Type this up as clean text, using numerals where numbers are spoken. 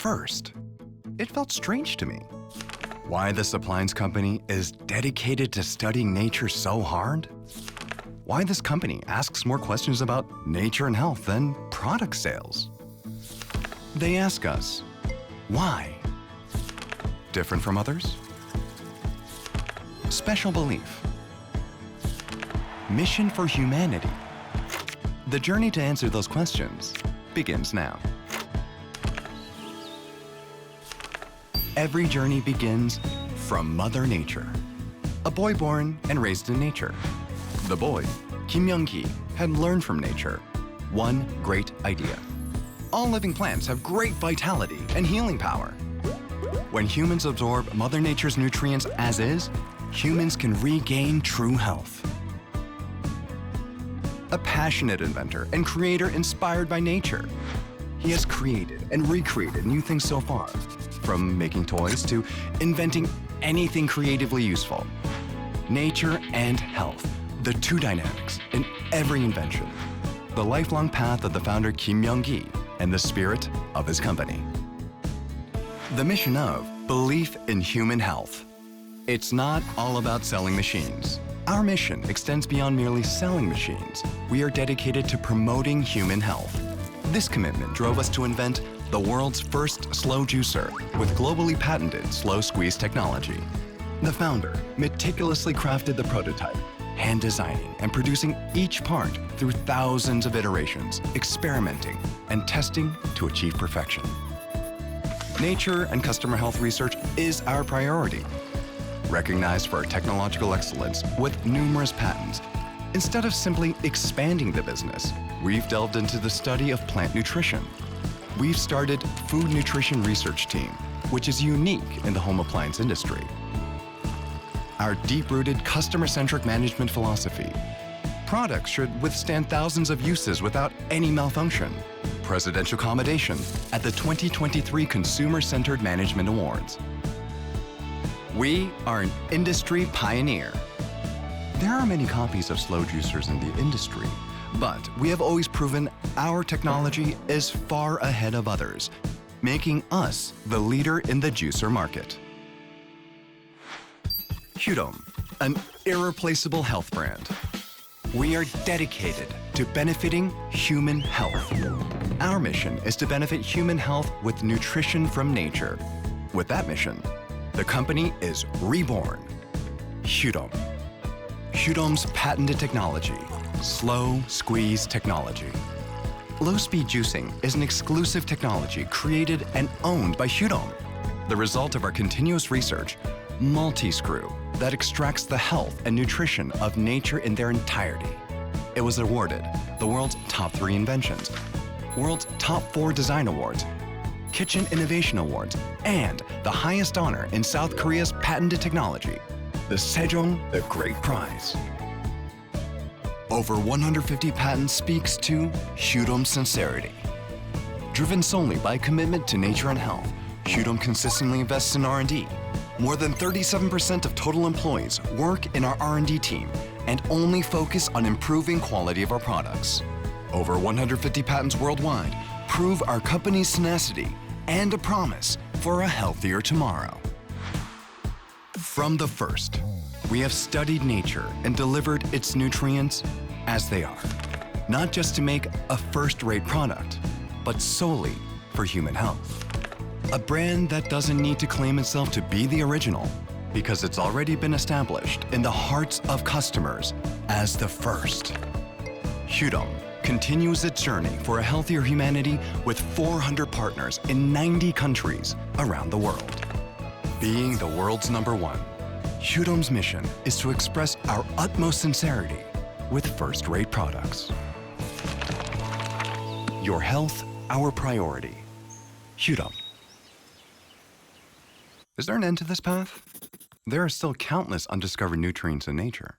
first, it felt strange to me. Why this appliance company is dedicated to studying nature so hard? Why this company asks more questions about nature and health than product sales? They ask us, why? Different from others? Special belief. Mission for humanity. The journey to answer those questions begins now. Every journey begins from Mother Nature. A boy born and raised in nature. The boy, Kim Young-ki, had learned from nature one great idea. All living plants have great vitality and healing power. When humans absorb Mother Nature's nutrients as is, humans can regain true health. A passionate inventor and creator inspired by nature, he has created and recreated new things so far, from making toys to inventing anything creatively useful. Nature and health, the two dynamics in every invention. The lifelong path of the founder Kim Young-ki and the spirit of his company. The mission of belief in human health. It's not all about selling machines. Our mission extends beyond merely selling machines. We are dedicated to promoting human health. This commitment drove us to invent the world's first slow juicer with globally patented slow squeeze technology. The founder meticulously crafted the prototype, hand designing and producing each part through thousands of iterations, experimenting and testing to achieve perfection. Nature and customer health research is our priority. Recognized for our technological excellence with numerous patents, instead of simply expanding the business, we've delved into the study of plant nutrition. We've started Food Nutrition Research Team, which is unique in the home appliance industry. Our deep-rooted customer-centric management philosophy. Products should withstand thousands of uses without any malfunction. Presidential commendation at the 2023 Consumer-Centered Management Awards. We are an industry pioneer. There are many copies of slow juicers in the industry, but we have always proven our technology is far ahead of others, making us the leader in the juicer market. Hurom, an irreplaceable health brand. We are dedicated to benefiting human health. Our mission is to benefit human health with nutrition from nature. With that mission, the company is reborn. Hurom. Hurom's patented technology, slow squeeze technology. Low-speed juicing is an exclusive technology created and owned by Hurom. The result of our continuous research, multi-screw that extracts the health and nutrition of nature in their entirety. It was awarded the world's top 3 inventions, world's top 4 design awards, Kitchen Innovation Awards, and the highest honor in South Korea's patented technology, the Sejong the Great Prize. Over 150 patents speaks to Hurom's sincerity. Driven solely by commitment to nature and health, Hurom consistently invests in R&D. More than 37% of total employees work in our R&D team and only focus on improving quality of our products. Over 150 patents worldwide prove our company's tenacity and a promise for a healthier tomorrow. From the first, we have studied nature and delivered its nutrients as they are, not just to make a first-rate product, but solely for human health. A brand that doesn't need to claim itself to be the original because it's already been established in the hearts of customers as the first. Hurom continues its journey for a healthier humanity with 400 partners in 90 countries around the world. Being the world's #1, Hurom's mission is to express our utmost sincerity with first-rate products. Your health, our priority. Hurom. Is there an end to this path? There are still countless undiscovered nutrients in nature.